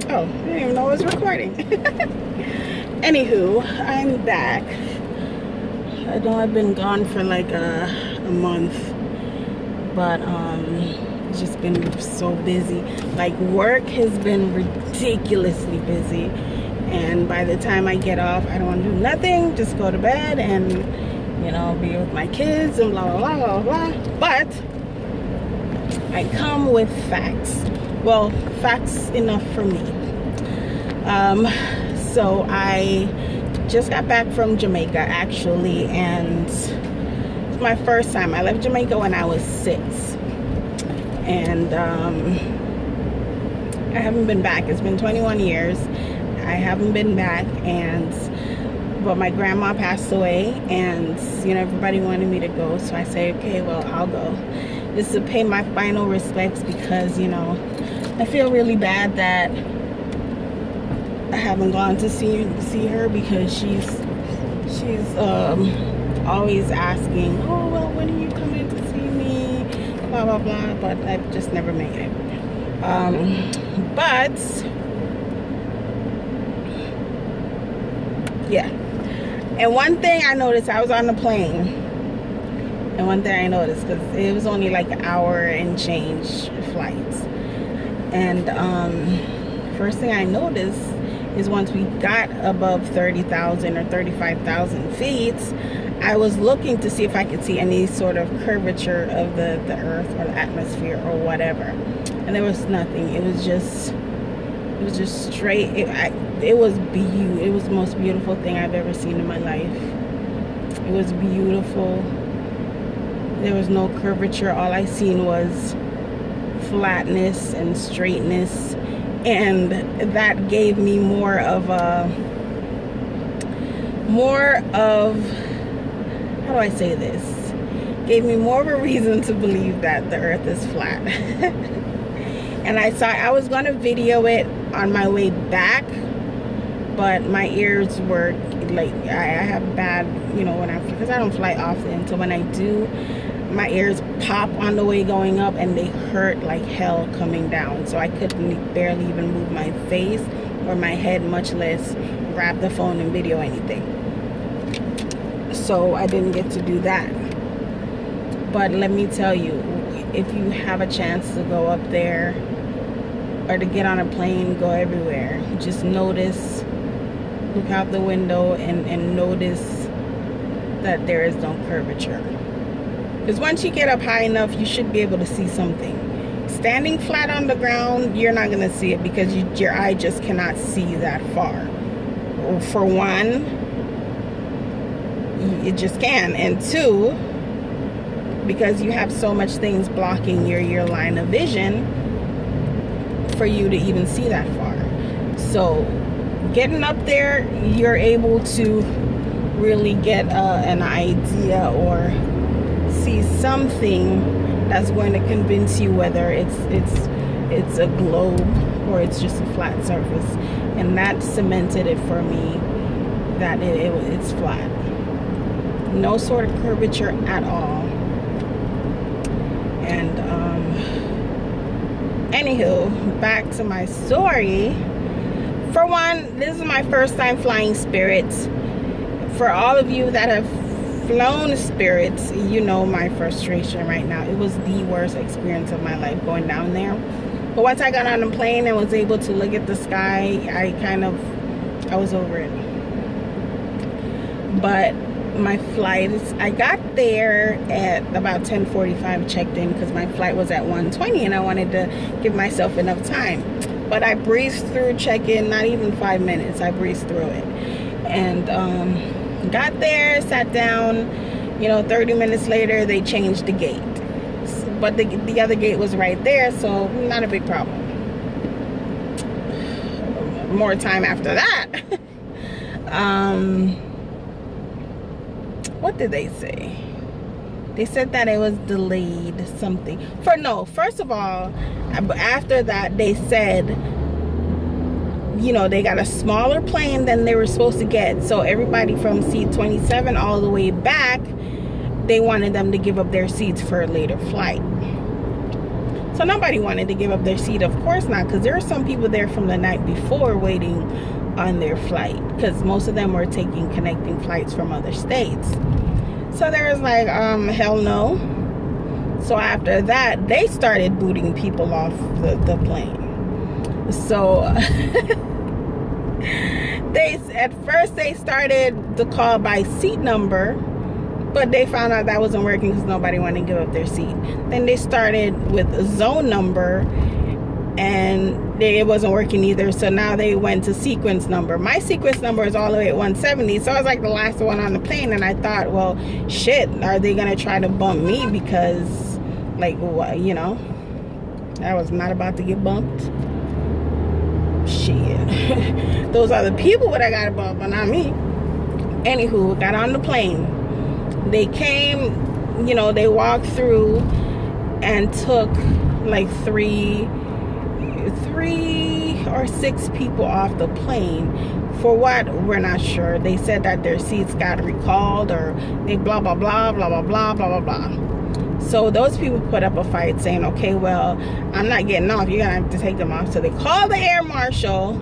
Oh, I didn't even know I was recording. Anywho, I'm back. I know I've been gone for like a month, but it's just been so busy. Like, work has been ridiculously busy, and by the time I get off, I don't want to do nothing, just go to bed and, you know, be with my kids and blah blah blah blah blah. But I come with facts. Well, facts enough for me. So I just got back from Jamaica, actually, and it's my first time. I left Jamaica when I was 6, and I haven't been back. It's been 21 years. I haven't been back, but my grandma passed away, and you know, everybody wanted me to go, so I said, okay, well, I'll go. This is to pay my final respects, because, you know, I feel really bad that I haven't gone to see her, because she's always asking, oh, well, when are you coming to see me, blah blah blah, but I've just never made it. But yeah, and one thing I noticed, I was on the plane, and one thing I noticed, because it was only like an hour and change flights, and first thing I noticed is once we got above 30,000 or 35,000 feet, I was looking to see if I could see any sort of curvature of the earth or the atmosphere or whatever, and there was nothing. It was just straight. It was the most beautiful thing I've ever seen in my life. It was beautiful. There was no curvature. All I seen was flatness and straightness, and that gave me more of how do I say this? Gave me more of a reason to believe that the earth is flat. And I was gonna video it on my way back, but my ears were like, I have bad, you know, because I don't fly often, so when I do, my ears pop on the way going up, and they hurt like hell coming down, so I couldn't barely even move my face or my head, much less grab the phone and video anything. So I didn't get to do that. But let me tell you, if you have a chance to go up there or to get on a plane, go everywhere. Just notice, look out the window and notice that there is no curvature. Because once you get up high enough, you should be able to see something. Standing flat on the ground, you're not going to see it, because your eye just cannot see that far. For one, it just can. And two, because you have so much things blocking your line of vision for you to even see that far. So getting up there, you're able to really get an idea or see something that's going to convince you whether it's a globe or it's just a flat surface. And that cemented it for me that it's flat. No sort of curvature at all. And anywho, back to my story. For one, this is my first time flying Spirits. For all of you that have flown Spirits, you know my frustration right now. It was the worst experience of my life going down there. But once I got on the plane and was able to look at the sky, I was over it. But my flight, I got there at about 10:45, checked in, because my flight was at 1:20, and I wanted to give myself enough time. But I breezed through check-in, not even 5 minutes. I breezed through it, and got there, sat down. You know, 30 minutes later, they changed the gate, but the other gate was right there, so not a big problem. More time after that. What did they say? They said that it was delayed something. First of all, after that, they said, you know, they got a smaller plane than they were supposed to get. So everybody from seat 27 all the way back, they wanted them to give up their seats for a later flight. So nobody wanted to give up their seat, of course not, because there are some people there from the night before waiting on their flight, because most of them were taking connecting flights from other states. So there was like, hell no. So after that, they started booting people off the plane. So at first they started the call by seat number, but they found out that wasn't working because nobody wanted to give up their seat. Then they started with zone number, and it wasn't working either. So now they went to sequence number. My sequence number is all the way at 170, so I was like the last one on the plane, and I thought, well, shit, are they gonna try to bump me? Because, like, you know, I was not about to get bumped. Shit. Those are the people that I got to bump, but not me. Anywho, got on the plane. They came, you know, they walked through and took like three or six people off the plane. For what? We're not sure. They said that their seats got recalled, or they blah blah blah blah blah blah blah blah blah. So those people put up a fight saying, okay, well, I'm not getting off, you're gonna have to take them off. So they called the air marshal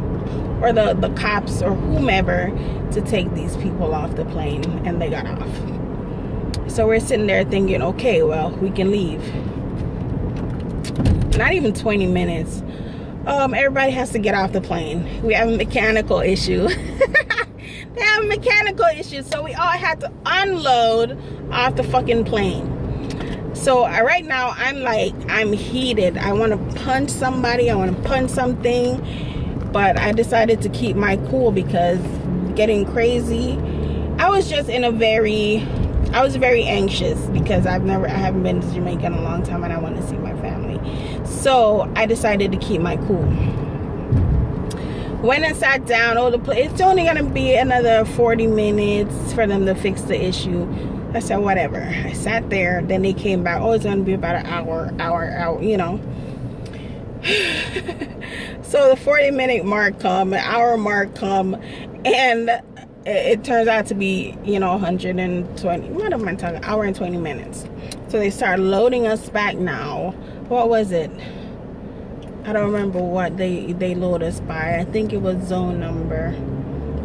or the cops or whomever to take these people off the plane, and they got off. So we're sitting there thinking, okay, well, we can leave. Not even 20 minutes. Everybody has to get off the plane. We have a mechanical issue. They have a mechanical issue, so we all had to unload off the fucking plane. So right now I'm heated. I want to punch somebody, I want to punch something, but I decided to keep my cool because getting crazy. I was very anxious because I haven't been to Jamaica in a long time, and I want to see my family. So I decided to keep my cool. When I sat down, it's only gonna be another 40 minutes for them to fix the issue. I said, whatever. I sat there, then they came back. Oh, it's gonna be about an hour, you know. So the 40-minute mark come, an hour mark come, and it turns out to be, you know, 120, what am I talking, hour and 20 minutes. So they start loading us back now. What was it? I don't remember what they load us by. I think it was zone number.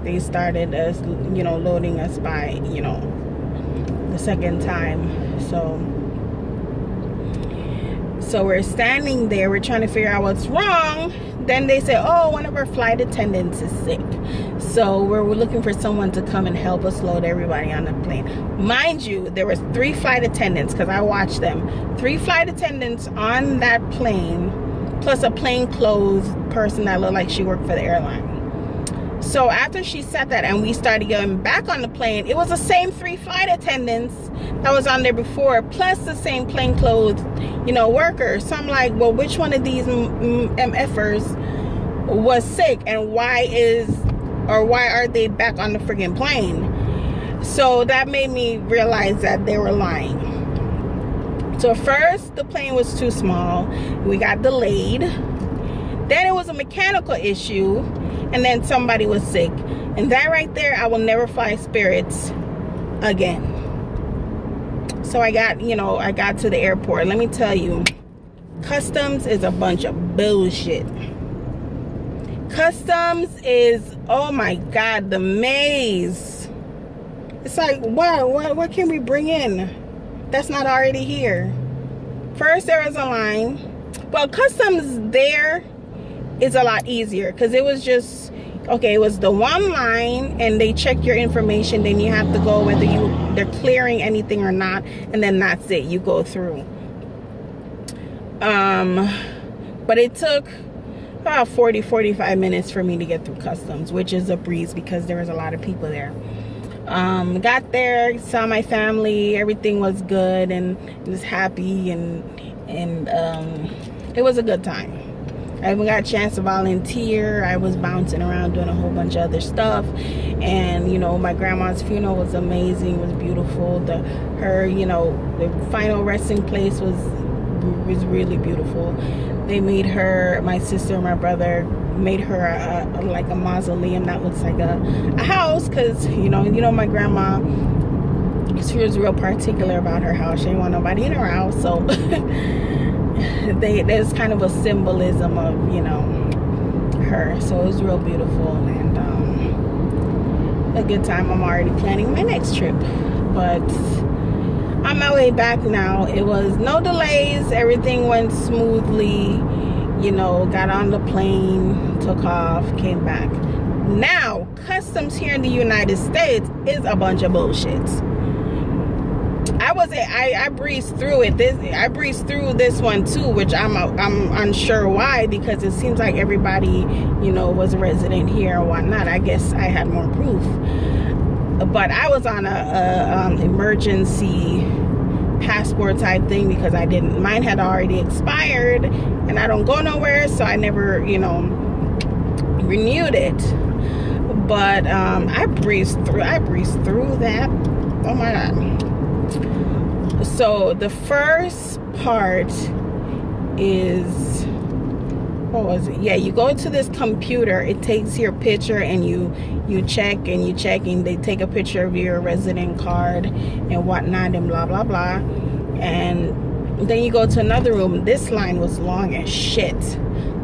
They started us, you know, loading us by, you know, the second time. So we're standing there, we're trying to figure out what's wrong. Then they say, oh, one of our flight attendants is sick. So we're looking for someone to come and help us load everybody on the plane. Mind you, there was 3 flight attendants, because I watched them. 3 flight attendants on that plane, plus a plainclothes person that looked like she worked for the airline. So after she said that and we started going back on the plane, it was the same 3 flight attendants that was on there before, plus the same plainclothes, you know, workers. So I'm like, well, which one of these MFers was sick, and why are they back on the friggin' plane? So that made me realize that they were lying. So first, the plane was too small. We got delayed. Then it was a mechanical issue, and then somebody was sick. And that right there, I will never fly Spirits again. So I got to the airport. Let me tell you, customs is a bunch of bullshit. Customs is, oh my God, the maze. It's like, what can we bring in that's not already here? First, there was a line. Well, customs there is a lot easier, because it was just, okay, it was the one line, and they check your information, then you have to go whether they're clearing anything or not, and then that's it, you go through. But it took about 45 minutes for me to get through customs, which is a breeze because there was a lot of people there. Got there, saw my family, everything was good, and was happy, and it was a good time. I even got a chance to volunteer. I was bouncing around doing a whole bunch of other stuff, and you know, my grandma's funeral was amazing. It was beautiful. The final resting place was really beautiful. They made her, my sister and my brother made her like a mausoleum that looks like a house, because you know my grandma, she was real particular about her house. She didn't want nobody in her house, so there's kind of a symbolism of, you know, her. So it was real beautiful, and a good time. I'm already planning my next trip, but on my way back now, it was no delays. Everything went smoothly. You know, got on the plane, took off, came back. Now, customs here in the United States is a bunch of bullshit. I breezed through it. I breezed through this one too, which I'm unsure why, because it seems like everybody, you know, was a resident here or whatnot. I guess I had more proof, but I was on a emergency passport type thing because mine had already expired, and I don't go nowhere, so I never, you know, renewed it. But I breezed through that. Oh my god. So the first part is, what was it? Yeah, you go to this computer, it takes your picture, and you check and they take a picture of your resident card and whatnot and blah blah blah. And then you go to another room. This line was long as shit,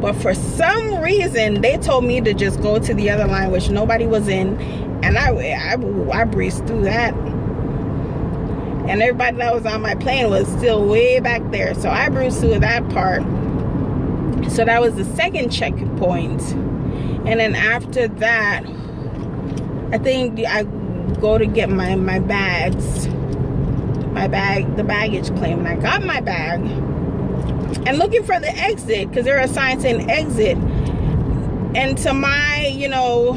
but for some reason they told me to just go to the other line, which nobody was in, and I breezed through that. And everybody that was on my plane was still way back there. So I breezed through that part. So that was the second checkpoint. And then after that, I think I go to get my bags. The baggage claim. And I got my bag. And looking for the exit, because there are signs saying exit. And to my, you know,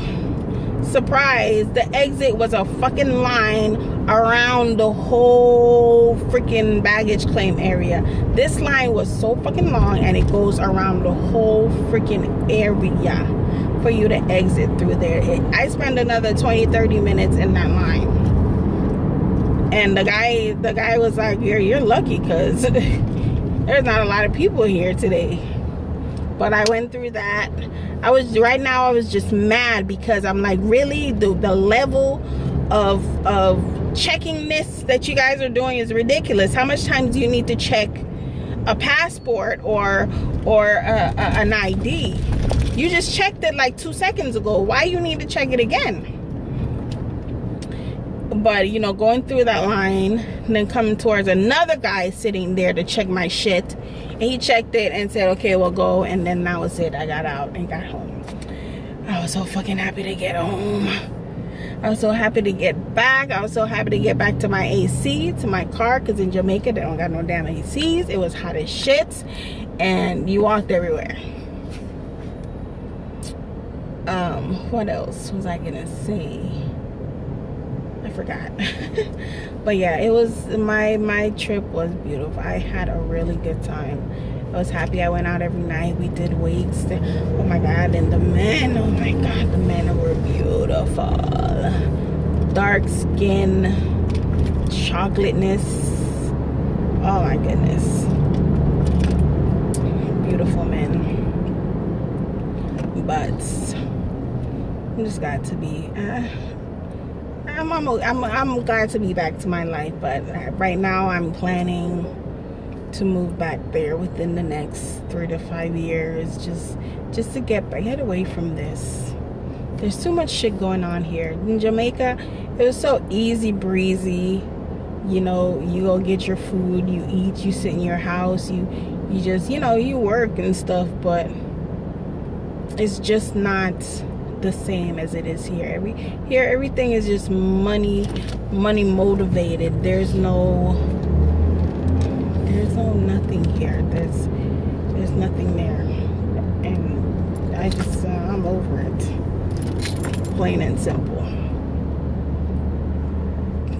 surprise, the exit was a fucking line around the whole freaking baggage claim area. This line was so fucking long, and it goes around the whole freaking area for you to exit through there. I spent another 20-30 minutes in that line, and the guy was like, you're lucky, because there's not a lot of people here today. But I went through that. I was just mad, because I'm like, really, the level of checking this that you guys are doing is ridiculous. How much time do you need to check a passport or an ID? You just checked it like 2 seconds ago. Why you need to check it again? But, you know, going through that line, and then coming towards another guy sitting there to check my shit, and he checked it and said, okay, we'll go. And then that was it. I got out and got home. I was so fucking happy to get home. I was so happy to get back. I was so happy to get back to my AC, to my car, because in Jamaica they don't got no damn ACs. It was hot as shit, and you walked everywhere. What else was I gonna say? I forgot. But yeah, it was my trip was beautiful. I had a really good time. I was happy. I went out every night. We did wakes. Oh my god. And the men, oh my god, the men were beautiful. Dark skin, chocolateness. Oh my goodness. Beautiful men. But I'm just glad to be I'm glad to be back to my life. But right now I'm planning to move back there within the next 3 to 5 years, just to get away from this. There's too much shit going on here in Jamaica. It was so easy breezy, you know. You go get your food, you eat, you sit in your house, you just, you know, you work and stuff, but it's just not the same as it is here. Here everything is just money motivated. There's no nothing here. There's nothing there, and I just I'm over it, plain and simple.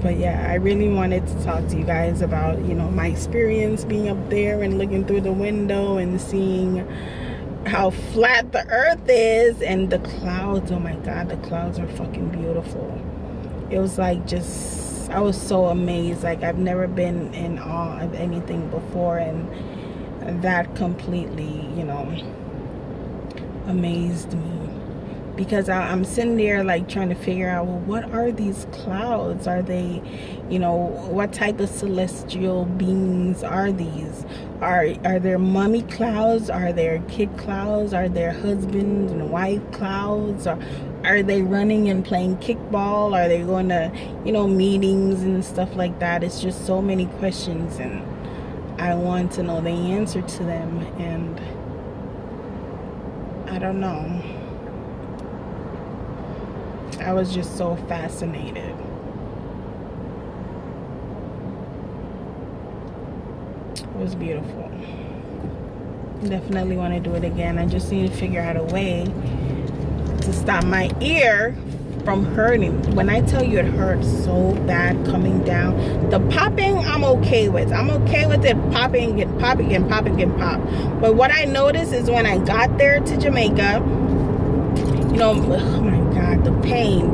But yeah, I really wanted to talk to you guys about, you know, my experience being up there and looking through the window and seeing how flat the earth is, and the clouds. Oh my god, the clouds are fucking beautiful. It was like, just, I was so amazed. Like, I've never been in awe of anything before, and that completely, you know, amazed me. because I'm sitting there like trying to figure out, well, what are these clouds? Are they, you know, what type of celestial beings are these? Are there mummy clouds? Are there kid clouds? Are there husband and wife clouds? Or are they running and playing kickball? Are they going to, you know, meetings and stuff like that? It's just so many questions, and I want to know the answer to them, and I don't know. I was just so fascinated. It was beautiful. Definitely want to do it again. I just need to figure out a way to stop my ear from hurting. When I tell you it hurts so bad coming down, the popping I'm okay with. I'm okay with it popping and popping and popping and pop. But what I noticed is when I got there to Jamaica, you know, oh my God, the pain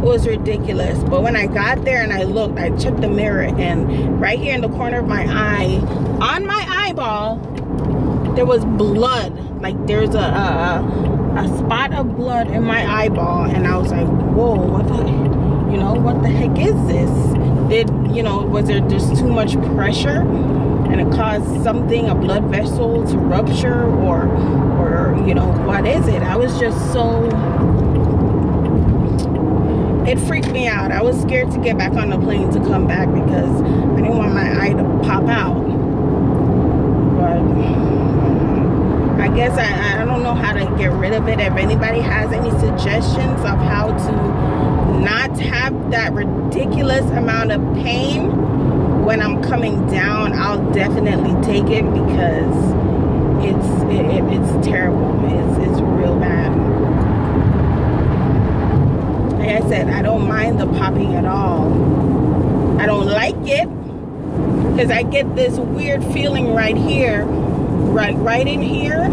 was ridiculous. But when I got there and I looked, I checked the mirror, and right here in the corner of my eye, on my eyeball, there was blood. Like there's a spot of blood in my eyeball, and I was like, whoa, what the heck is this? Was there just too much pressure and it caused a blood vessel to rupture, or what is it? I was just it freaked me out. I was scared to get back on the plane to come back because I didn't want my eye to pop out. But I guess I don't know how to get rid of it. If anybody has any suggestions of how to not have that ridiculous amount of pain when I'm coming down, I'll definitely take it, because it's terrible. It's real bad. Like I said, I don't mind the popping at all. I don't like it because I get this weird feeling right here, right in here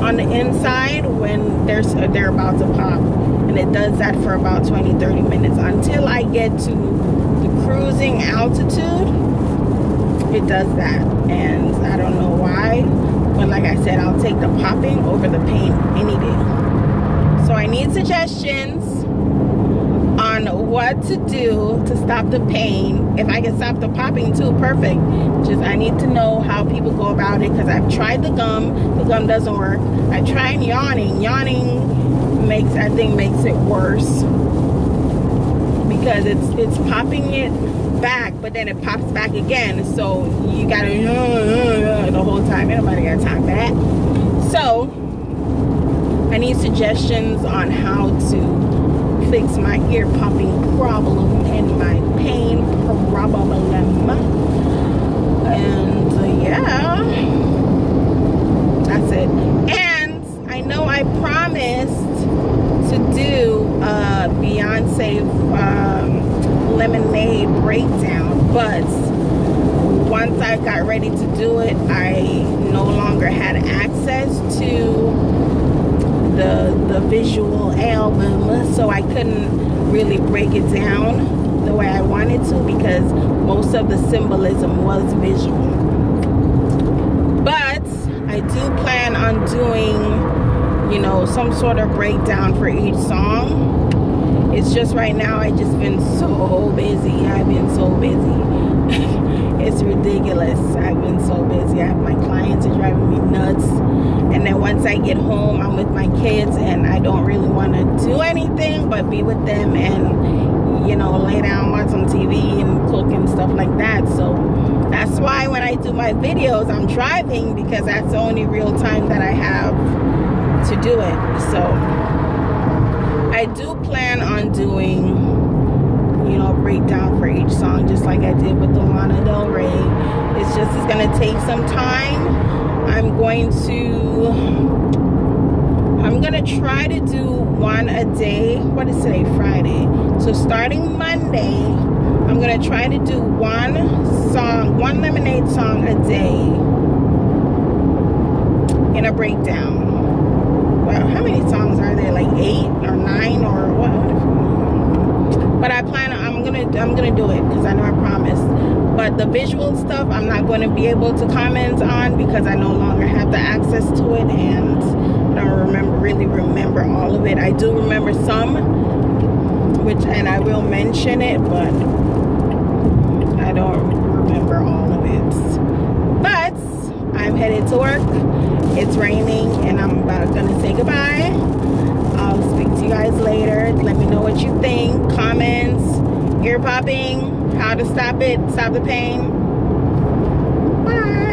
on the inside when they're about to pop, and it does that for about 20-30 minutes until I get to the cruising altitude. It does that, and I don't know why, but like I said, I'll take the popping over the pain any day. So I need suggestions on what to do to stop the pain. If I can stop the popping too, perfect. Just I need to know how people go about it, because I've tried the gum doesn't work. I tried yawning makes it worse, because it's popping it back, but then it pops back again, so you gotta the whole time. Nobody got time for that. So I need suggestions on how to fix my ear popping problem and my pain problem. And yeah, that's it. And I know I promised to do a Beyonce lemonade breakdown, but once I got ready to do it, I no longer had access to the visual album, so I couldn't really break it down the way I wanted to, because most of the symbolism was visual. But I do plan on doing, some sort of breakdown for each song. It's just right now I just been so busy. I've been so busy. It's ridiculous. I've been so busy. My clients are driving me nuts. And then once I get home, I'm with my kids, and I don't really want to do anything but be with them and, lay down, watch some TV and cook and stuff like that. So that's why when I do my videos, I'm driving, because that's the only real time that I have to do it. So I do plan on doing, a breakdown for each song, just like I did with the Lana Del Rey. It's going to take some time. I'm going to try to do one a day. What is today? Friday. So starting Monday, I'm going to try to do one lemonade song a day in a breakdown. Well, how many songs are there? Like 8 or 9 or what? But I'm gonna do it, because I know I promised. But the visual stuff, I'm not going to be able to comment on, because I no longer have the access to it, and don't really remember all of it. I do remember some, and I will mention it, but I don't remember all of it. But I'm headed to work. It's raining and I'm about gonna say goodbye. I'll speak to you guys later. Let me know what you think. Comments, ear popping, how to stop it, stop the pain. Bye.